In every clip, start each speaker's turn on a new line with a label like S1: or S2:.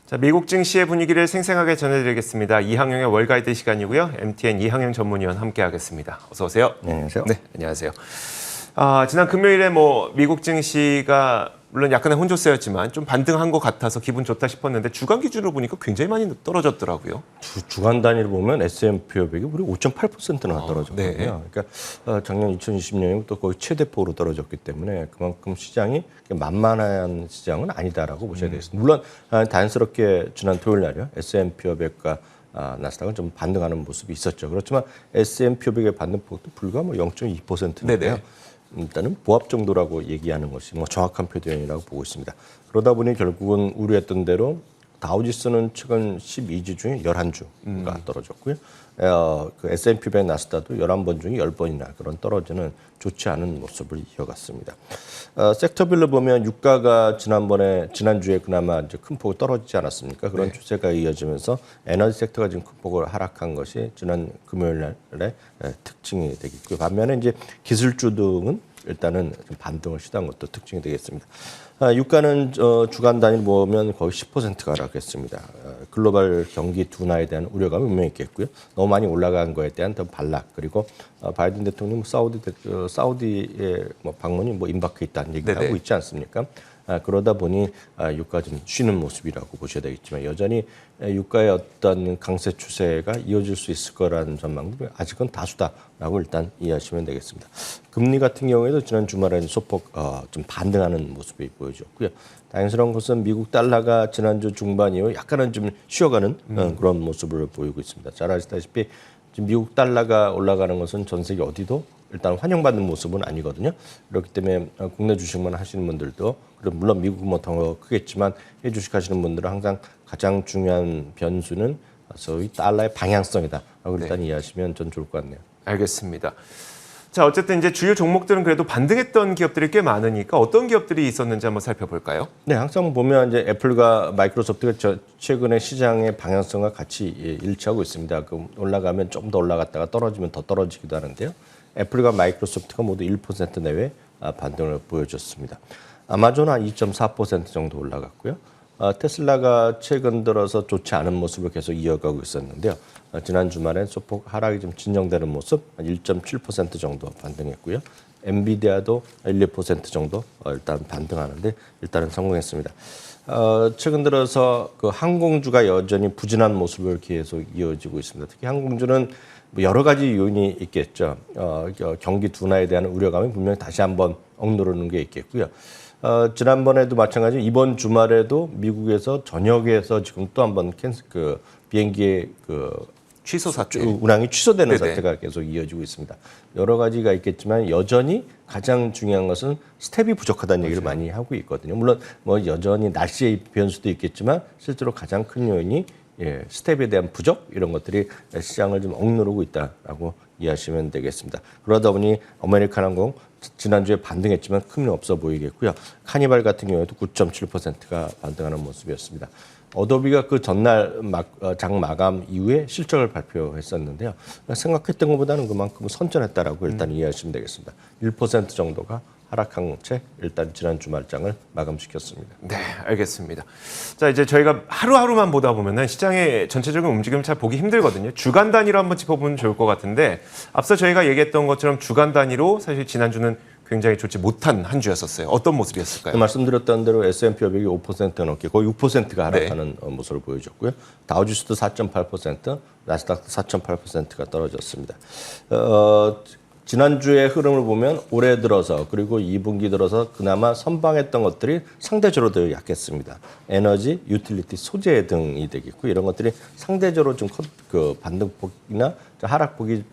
S1: 자, 미국 증시의 분위기를 생생하게 전해드리겠습니다. 이항영의 월가이드 시간이고요. MTN 이항영 전문위원 함께하겠습니다. 어서 오세요.
S2: 네, 안녕하세요.
S1: 네, 안녕하세요. 지난 금요일에 미국 증시가 물론 약간의 혼조세였지만 좀 반등한 것 같아서 기분 좋다 싶었는데 주간 기준으로 보니까 굉장히 많이 떨어졌더라고요.
S2: 주간 단위로 보면 S&P 500이 무려 5.8%나 떨어졌거든요.
S1: 네.
S2: 그러니까 작년 2020년이면 거의 최대폭으로 떨어졌기 때문에 그만큼 시장이 만만한 시장은 아니다라고 보셔야 되겠습니다. 물론 다행스럽게 지난 토요일 날이요. S&P 500과 나스닥은 좀 반등하는 모습이 있었죠. 그렇지만 S&P 500의 반등폭도 불과 0.2%인데요. 일단은 보합 정도라고 얘기하는 것이 정확한 표현이라고 보고 있습니다. 그러다 보니 결국은 우려했던 대로 다우지수는 최근 12주 중에 11주가 떨어졌고요. 그 S&P 500 나스닥도 11번 중에 10번이나 그런 떨어지는 좋지 않은 모습을 이어갔습니다. 섹터별로 보면 유가가 지난주에 그나마 이제 큰 폭으로 떨어지지 않았습니까? 그런 추세가 이어지면서 에너지 섹터가 지금 큰 폭으로 하락한 것이 지난 금요일 날의 특징이 되겠고요. 반면에 이제 기술주 등은 일단은 좀 반등을 시도한 것도 특징이 되겠습니다. 유가는 주간 단위로 보면 거의 10%가 하락했습니다. 글로벌 경기 둔화에 대한 우려감이 분명히 있겠고요. 너무 많이 올라간 거에 대한 더 반락, 그리고 바이든 대통령 사우디의 방문이 임박해 있다는 얘기를 하고 있지 않습니까? 그러다 보니 유가 좀 쉬는 모습이라고 보셔야 되겠지만 여전히 유가의 어떤 강세 추세가 이어질 수 있을 거라는 전망도 아직은 다수다라고 일단 이해하시면 되겠습니다. 금리 같은 경우에도 지난 주말에는 소폭 좀 반등하는 모습이 보여졌고요. 다행스러운 것은 미국 달러가 지난주 중반 이후 약간은 좀 쉬어가는 그런 모습을 보이고 있습니다. 잘 아시다시피 지금 미국 달러가 올라가는 것은 전 세계 어디도 일단 환영받는 모습은 아니거든요. 그렇기 때문에 국내 주식만 하시는 분들도 물론 미국은 더 크겠지만 해외 주식 하시는 분들은 항상 가장 중요한 변수는 소위 달러의 방향성이다라고 일단 이해하시면 전 좋을 것 같네요.
S1: 알겠습니다. 자, 어쨌든 이제 주요 종목들은 그래도 반등했던 기업들이 꽤 많으니까 어떤 기업들이 있었는지 한번 살펴볼까요?
S2: 네, 항상 보면 이제 애플과 마이크로소프트가 최근에 시장의 방향성과 같이 일치하고 있습니다. 올라가면 좀 더 올라갔다가 떨어지면 더 떨어지기도 하는데요. 애플과 마이크로소프트가 모두 1% 내외 반등을 보여줬습니다. 아마존은 한 2.4% 정도 올라갔고요. 테슬라가 최근 들어서 좋지 않은 모습을 계속 이어가고 있었는데요. 지난 주말엔 소폭 하락이 좀 진정되는 모습, 1.7% 정도 반등했고요. 엔비디아도 1~2% 정도 일단 반등하는데 일단은 성공했습니다. 최근 들어서 그 항공주가 여전히 부진한 모습을 계속 이어지고 있습니다. 특히 항공주는 여러 가지 요인이 있겠죠. 경기 둔화에 대한 우려감이 분명히 다시 한번 억누르는 게 있겠고요. 지난번에도 마찬가지 이번 주말에도 미국에서 전역에서 지금 또 한번 비행기의
S1: 취소 사태,
S2: 운항이 취소되는 사태가 계속 이어지고 있습니다. 여러 가지가 있겠지만 여전히 가장 중요한 것은 스텝이 부족하다는 얘기를 많이 하고 있거든요. 물론 여전히 날씨의 변수도 있겠지만 실제로 가장 큰 요인이 스텝에 대한 부족 이런 것들이 시장을 좀 억누르고 있다라고 이해하시면 되겠습니다. 그러다 보니 아메리칸 항공 지난주에 반등했지만 큰 힘이 없어 보이겠고요. 카니발 같은 경우에도 9.7%가 반등하는 모습이었습니다. 어도비가 그 전날 장 마감 이후에 실적을 발표했었는데요. 생각했던 것보다는 그만큼 선전했다라고 일단 이해하시면 되겠습니다. 1% 정도가 하락한 채 일단 지난 주말장을 마감시켰습니다.
S1: 네, 알겠습니다. 자, 이제 저희가 하루하루만 보다 보면은 시장의 전체적인 움직임을 잘 보기 힘들거든요. 주간 단위로 한번 짚어보면 좋을 것 같은데 앞서 저희가 얘기했던 것처럼 주간 단위로 사실 지난주는 굉장히 좋지 못한 한 주였었어요. 어떤 모습이었을까요?
S2: 말씀드렸던 대로 S&P 500이 5% 넘게 거의 6%가 하락하는 모습을 보여줬고요. 다우지수도 4.8%, 나스닥도 4.8%가 떨어졌습니다. 지난주의 흐름을 보면 올해 들어서 그리고 2분기 들어서 그나마 선방했던 것들이 상대적으로 더 약했습니다. 에너지, 유틸리티, 소재 등이 되겠고 이런 것들이 상대적으로 좀 반등폭이나 하락폭이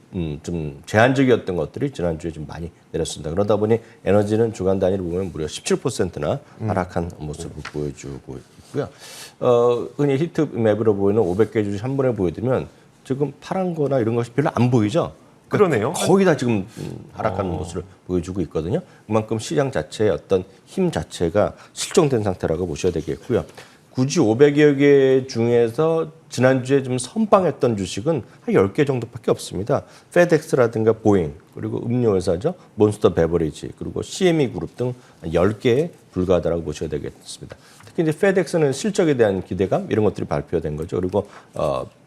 S2: 좀 제한적이었던 것들이 지난주에 좀 많이 내렸습니다. 그러다 보니 에너지는 주간 단위로 보면 무려 17%나 하락한 모습을 보여주고 있고요. 흔히 히트맵으로 보이는 500개 주식 한 번에 보여드리면 지금 파란 거나 이런 것이 별로 안 보이죠?
S1: 그러네요.
S2: 거의 다 지금 하락하는 모습을 보여주고 있거든요. 그만큼 시장 자체의 어떤 힘 자체가 실종된 상태라고 보셔야 되겠고요. 굳이 500여 개 중에서 지난주에 좀 선방했던 주식은 한 10개 정도밖에 없습니다. 페덱스라든가 보잉, 그리고 음료회사죠. 몬스터 베버리지, 그리고 CME 그룹 등 10개에 불과하다고 보셔야 되겠습니다. 특히 이제 페덱스는 실적에 대한 기대감 이런 것들이 발표된 거죠. 그리고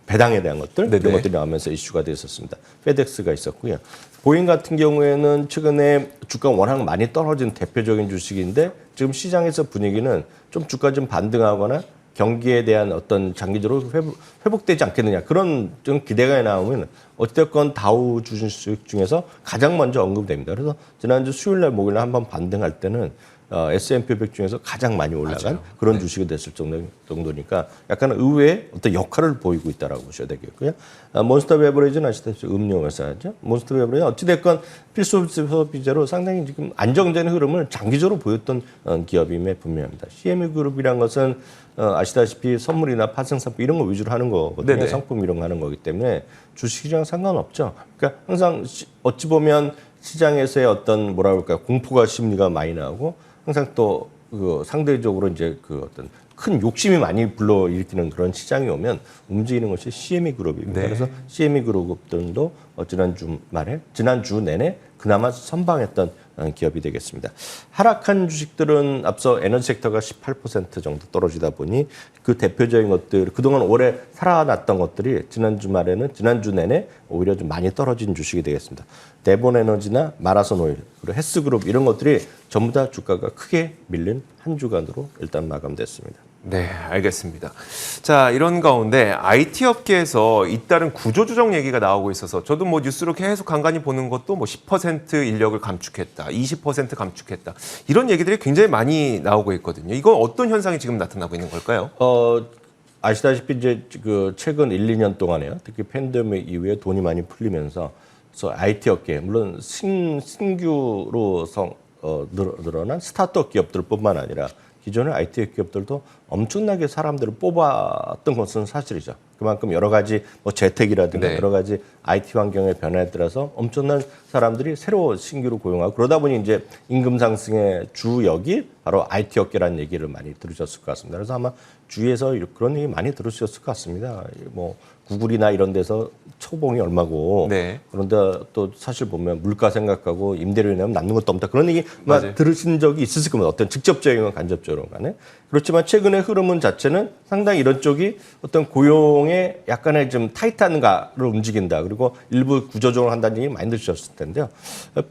S2: 배당에 대한 것들
S1: 네네.
S2: 이런 것들이 나오면서 이슈가 됐었습니다. 페덱스가 있었고요. 보잉 같은 경우에는 최근에 주가 워낙 많이 떨어진 대표적인 주식인데 지금 시장에서 분위기는 좀 주가 좀 반등하거나 경기에 대한 어떤 장기적으로 회복되지 않겠느냐 그런 좀 기대가 나오면 어쨌건 다우 주식 중에서 가장 먼저 언급됩니다. 그래서 지난주 수요일날 목요일날 한번 반등할 때는 S&P 500 중에서 가장 많이 올라간
S1: 맞아요.
S2: 그런
S1: 네.
S2: 주식이 됐을 정도니까 약간 의외의 어떤 역할을 보이고 있다라고 보셔야 되겠고요. 몬스터 베버리지는 아시다시피 음료 회사죠. 몬스터 베버리지 어찌됐건 필수 소비재로 상당히 지금 안정된 흐름을 장기적으로 보였던 기업임에 분명합니다. CME 그룹이란 것은 아시다시피 선물이나 파생상품 이런 거 위주로 하는 거거든요.
S1: 네네.
S2: 상품 이런 거 하는 거기 때문에 주식이랑 상관없죠. 그러니까 항상 어찌 보면 시장에서의 어떤 뭐라 그럴까요 공포가 심리가 많이 나오고 항상 또 그 상대적으로 이제 그 어떤 큰 욕심이 많이 불러일으키는 그런 시장이 오면 움직이는 것이 CME 그룹입니다.
S1: 네.
S2: 그래서 CME 그룹들도 지난주 내내 그나마 선방했던 기업이 되겠습니다. 하락한 주식들은 앞서 에너지 섹터가 18% 정도 떨어지다 보니 그 대표적인 것들 그동안 오래 살아났던 것들이 지난주 내내 오히려 좀 많이 떨어진 주식이 되겠습니다. 대본 에너지나 마라손 오일 그리고 헬스그룹 이런 것들이 전부 다 주가가 크게 밀린 한 주간으로 일단 마감됐습니다.
S1: 네, 알겠습니다. 자, 이런 가운데 IT 업계에서 잇따른 구조조정 얘기가 나오고 있어서 저도 뭐 뉴스로 계속 간간히 보는 것도 뭐 10% 인력을 감축했다, 20% 감축했다 이런 얘기들이 굉장히 많이 나오고 있거든요. 이건 어떤 현상이 지금 나타나고 있는 걸까요?
S2: 아시다시피 이제 그 최근 1, 2년 동안에요. 특히 팬데믹 이후에 돈이 많이 풀리면서 IT 업계 물론 신규로 늘어난 스타트업 기업들뿐만 아니라 기존의 IT 기업들도 엄청나게 사람들을 뽑았던 것은 사실이죠. 그만큼 여러 가지 뭐 재택이라든가
S1: 네.
S2: 여러 가지 IT 환경의 변화에 따라서 엄청난 사람들이 새로 신규로 고용하고 그러다 보니 이제 임금 상승의 주역이 바로 IT 업계라는 얘기를 많이 들으셨을 것 같습니다. 그래서 아마 주위에서 그런 얘기 많이 들으셨을 것 같습니다. 뭐 구글이나 이런 데서 초봉이 얼마고
S1: 네.
S2: 그런데 또 사실 보면 물가 생각하고 임대료 내면 남는 것도 없다. 그런 얘기
S1: 맞아요.
S2: 들으신 적이 있으실 겁니다. 어떤 직접적인 간접적으로 간에. 그렇지만 최근의 흐름은 자체는 상당히 이런 쪽이 어떤 고용에 약간의 좀 타이트한가를 움직인다. 그리고 일부 구조조정을 한다는 얘기 많이 들으셨을 텐데요.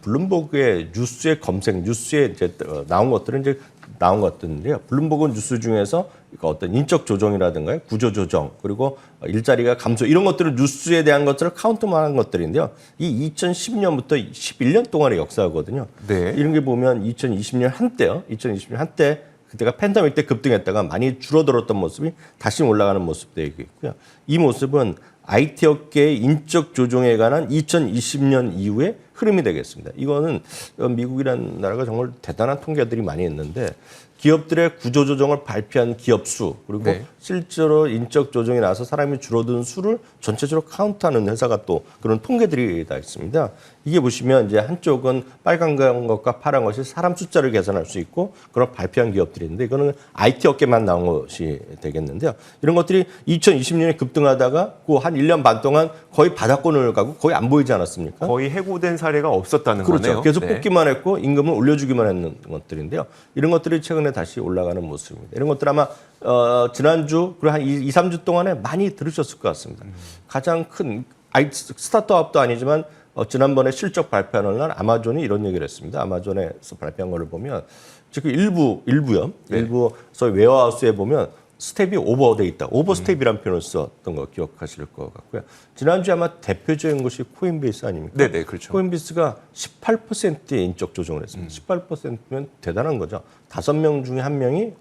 S2: 블룸버그의 뉴스의 검색, 뉴스에 이제 나온 것들은 이제 나온 것들인데요. 블룸버그 뉴스 중에서 어떤 인적 조정이라든가 구조 조정 그리고 일자리가 감소 이런 것들은 뉴스에 대한 것들을 카운트만한 것들인데요. 이 2010년부터 11년 동안의 역사거든요.
S1: 네.
S2: 이런 게 보면 2020년 한때요. 2020년 한때 그때가 팬데믹 때 급등했다가 많이 줄어들었던 모습이 다시 올라가는 모습도 있고요. 이 모습은 IT 업계의 인적 조정에 관한 2020년 이후의 흐름이 되겠습니다. 이거는 미국이라는 나라가 정말 대단한 통계들이 많이 있는데 기업들의 구조조정을 발표한 기업 수 그리고
S1: 네.
S2: 실제로 인적 조정이 나서 사람이 줄어든 수를 전체적으로 카운트하는 회사가 또 그런 통계들이 다 있습니다. 이게 보시면 이제 한쪽은 빨간 것과 파란 것이 사람 숫자를 계산할 수 있고 그런 발표한 기업들이 있는데 이거는 IT 업계만 나온 것이 되겠는데요. 이런 것들이 2020년에 급등하다가 그 한 1년 반 동안 거의 바닥권을 가고 거의 안 보이지 않았습니까?
S1: 거의 해고된 사례가 없었다는
S2: 그렇죠.
S1: 거네요.
S2: 계속
S1: 네.
S2: 뽑기만 했고 임금을 올려주기만 했는 것들인데요. 이런 것들이 최근에 다시 올라가는 모습입니다. 이런 것들 아마 지난주 그리고 한 2, 3주 동안에 많이 들으셨을 것 같습니다. 가장 큰 스타트업도 아니지만 지난번에 실적 발표하는 날 아마존이 이런 얘기를 했습니다. 아마존에서 발표한 거를 보면 지금 일부요.
S1: 네.
S2: 일부 소위 웨어하우스에 보면 스텝이 오버돼 있다. 오버스텝이라는 표현을 썼던 거 기억하실 것 같고요. 지난주에 아마 대표적인 것이 코인베이스 아닙니까?
S1: 네네, 그렇죠.
S2: 코인베이스가 18%의 인적 조정을 했습니다. 18%면 대단한 거죠. 5명 중에 1명이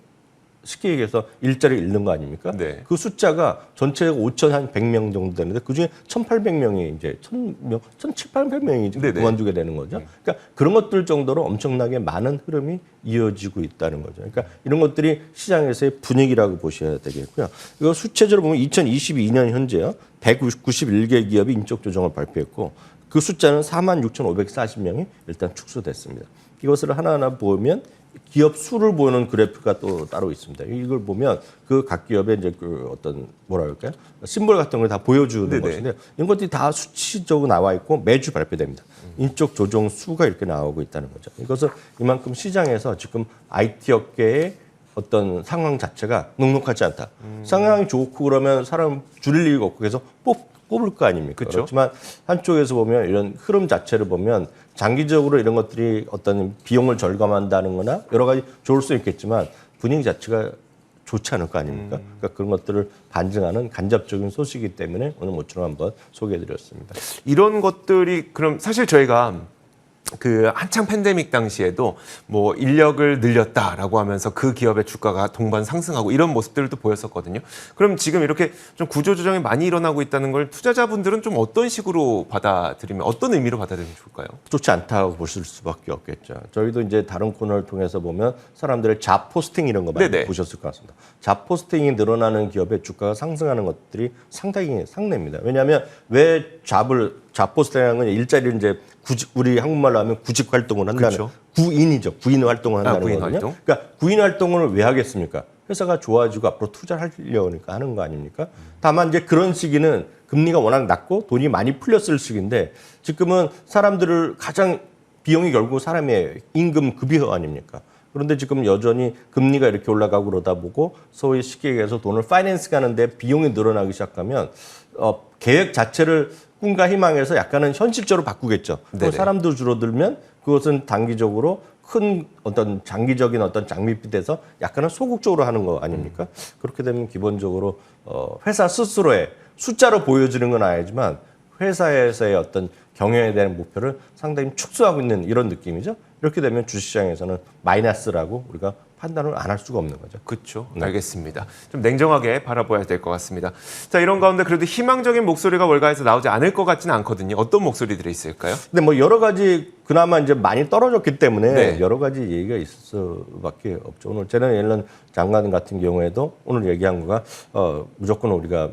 S2: 쉽게 얘기해서 일자리를 잃는 거 아닙니까?
S1: 네.
S2: 그 숫자가 전체가 5,100명 정도 되는데 그중에 1,800명이 이제 1,700명이
S1: 네네.
S2: 그만두게 되는 거죠. 그러니까 그런 것들 정도로 엄청나게 많은 흐름이 이어지고 있다는 거죠. 그러니까 이런 것들이 시장에서의 분위기라고 보셔야 되겠고요. 이거 수치적으로 보면 2022년 현재요. 191개 기업이 인적 조정을 발표했고 그 숫자는 46,540명이 일단 축소됐습니다. 이것을 하나하나 보면 기업 수를 보는 그래프가 또 따로 있습니다. 이걸 보면 그 각 기업의 이제 그 어떤 뭐라 그럴까요? 심볼 같은 걸 다 보여주는
S1: 네네.
S2: 것인데 이런 것들이 다 수치적으로 나와 있고 매주 발표됩니다. 인적 조정 수가 이렇게 나오고 있다는 거죠. 이것은 이만큼 시장에서 지금 IT 업계의 어떤 상황 자체가 넉넉하지 않다. 상황이 좋고 그러면 사람 줄일 이유가 없고 계속 뽑을 거 아닙니까?
S1: 그쵸.
S2: 그렇지만 한쪽에서 보면 이런 흐름 자체를 보면 장기적으로 이런 것들이 어떤 비용을 절감한다는 거나 여러 가지 좋을 수 있겠지만 분위기 자체가 좋지 않을 거 아닙니까? 그러니까 그런 것들을 반증하는 간접적인 소식이기 때문에 오늘 모처럼 한번 소개해드렸습니다.
S1: 이런 것들이 그럼 사실 저희가 그 한창 팬데믹 당시에도 뭐 인력을 늘렸다라고 하면서 그 기업의 주가가 동반 상승하고 이런 모습들도 보였었거든요. 그럼 지금 이렇게 좀 구조조정이 많이 일어나고 있다는 걸 투자자분들은 좀 어떤 식으로 받아들이면 어떤 의미로 받아들이면 좋을까요?
S2: 좋지 않다고 보실 수밖에 없겠죠. 저희도 이제 다른 코너를 통해서 보면 사람들의 잡 포스팅 이런 거 많이
S1: 네네.
S2: 보셨을 것 같습니다. 잡 포스팅이 늘어나는 기업의 주가가 상승하는 것들이 상당히 상례입니다. 왜냐하면 왜 잡 포스팅이라는 건 일자리를 이제 우리 한국말로 하면 구직 활동을 한다는
S1: 그렇죠.
S2: 구인이죠. 구인 활동을 한다는
S1: 구인
S2: 거거든요.
S1: 활동.
S2: 그러니까 구인 활동을 왜 하겠습니까? 회사가 좋아지고 앞으로 투자를 하려니까 하는 거 아닙니까? 다만 이제 그런 시기는 금리가 워낙 낮고 돈이 많이 풀렸을 시기인데 지금은 사람들을 가장 비용이 결국 사람의 임금 급여 아닙니까? 그런데 지금 여전히 금리가 이렇게 올라가고 그러다 보고 소위 쉽게 얘기해서 돈을 파이낸스 가는데 비용이 늘어나기 시작하면 계획 자체를 꿈과 희망에서 약간은 현실적으로 바꾸겠죠. 또 사람도 줄어들면 그것은 단기적으로 큰 어떤 장기적인 어떤 장밋빛 돼서 약간은 소극적으로 하는 거 아닙니까? 그렇게 되면 기본적으로 회사 스스로의 숫자로 보여지는 건 아니지만 회사에서의 어떤 경영에 대한 목표를 상당히 축소하고 있는 이런 느낌이죠. 이렇게 되면 주식시장에서는 마이너스라고 우리가 판단을 안 할 수가 없는 거죠.
S1: 그렇죠. 알겠습니다. 좀 냉정하게 바라봐야 될 것 같습니다. 자, 이런 가운데 그래도 희망적인 목소리가 월가에서 나오지 않을 것 같지는 않거든요. 어떤 목소리들이 있을까요?
S2: 근데 뭐 여러 가지 그나마 이제 많이 떨어졌기 때문에
S1: 네.
S2: 여러 가지 얘기가 있을 수밖에 없죠. 오늘 제는 옐런 장관 같은 경우에도 오늘 얘기한 거가 무조건 우리가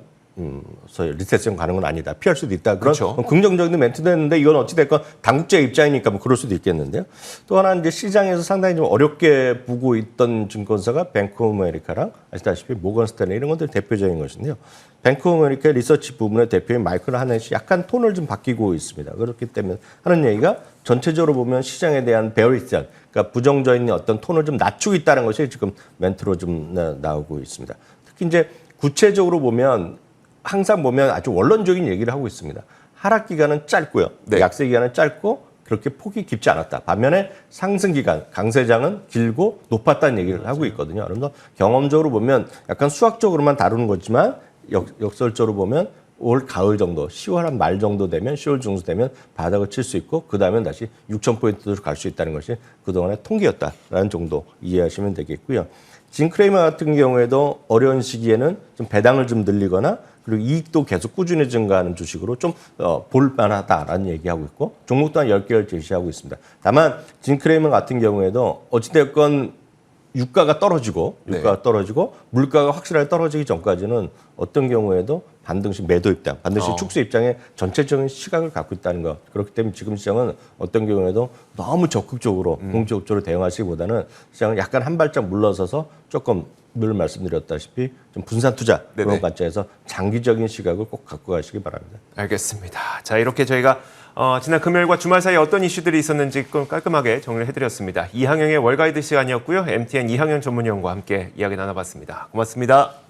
S2: 소위 리세션 가는 건 아니다. 피할 수도 있다. 그런
S1: 그렇죠.
S2: 긍정적인 멘트도 했는데 이건 어찌됐건 당국자의 입장이니까 뭐 그럴 수도 있겠는데요. 또 하나 이제 시장에서 상당히 좀 어렵게 보고 있던 증권사가 뱅크 오브 아메리카랑 아시다시피 모건 스탠리 이런 것들이 대표적인 것인데요. 뱅크 오브 아메리카 리서치 부분의 대표인 마이클 하넷이 약간 톤을 좀 바뀌고 있습니다. 그렇기 때문에 하는 얘기가 전체적으로 보면 시장에 대한 베어리션, 그러니까 부정적인 어떤 톤을 좀 낮추고 있다는 것이 지금 멘트로 좀 나오고 있습니다. 특히 이제 구체적으로 보면 항상 보면 아주 원론적인 얘기를 하고 있습니다. 하락 기간은 짧고요.
S1: 네.
S2: 약세 기간은 짧고 그렇게 폭이 깊지 않았다. 반면에 상승 기간, 강세장은 길고 높았다는 얘기를 하고 있거든요. 그래서 경험적으로 보면 약간 수학적으로만 다루는 거지만 역설적으로 보면 올 가을 정도, 10월 한 말 정도 되면 10월 중순 되면 바닥을 칠 수 있고 그 다음에 다시 6,000포인트로 갈 수 있다는 것이 그동안의 통계였다라는 정도 이해하시면 되겠고요. 진 크레이머 같은 경우에도 어려운 시기에는 좀 배당을 좀 늘리거나 그리고 이익도 계속 꾸준히 증가하는 주식으로 좀 볼만하다라는 얘기하고 있고 종목 또한 10개를 제시하고 있습니다. 다만 진 크레이머 같은 경우에도 어찌됐건 유가가 떨어지고 물가가 확실하게 떨어지기 전까지는 어떤 경우에도 반드시 매도 입장, 반드시 축소 입장에 전체적인 시각을 갖고 있다는 것. 그렇기 때문에 지금 시장은 어떤 경우에도 너무 적극적으로 공격적으로 대응하시기보다는 시장을 약간 한 발짝 물러서서 조금 늘 말씀드렸다시피 좀 분산 투자 그런 관점에서 장기적인 시각을 꼭 갖고 가시기 바랍니다.
S1: 알겠습니다. 자, 이렇게 저희가 지난 금요일과 주말 사이에 어떤 이슈들이 있었는지 깔끔하게 정리를 해드렸습니다. 이항영의 월가이드 시간이었고요. MTN 이항영 전문위원과 함께 이야기 나눠봤습니다. 고맙습니다.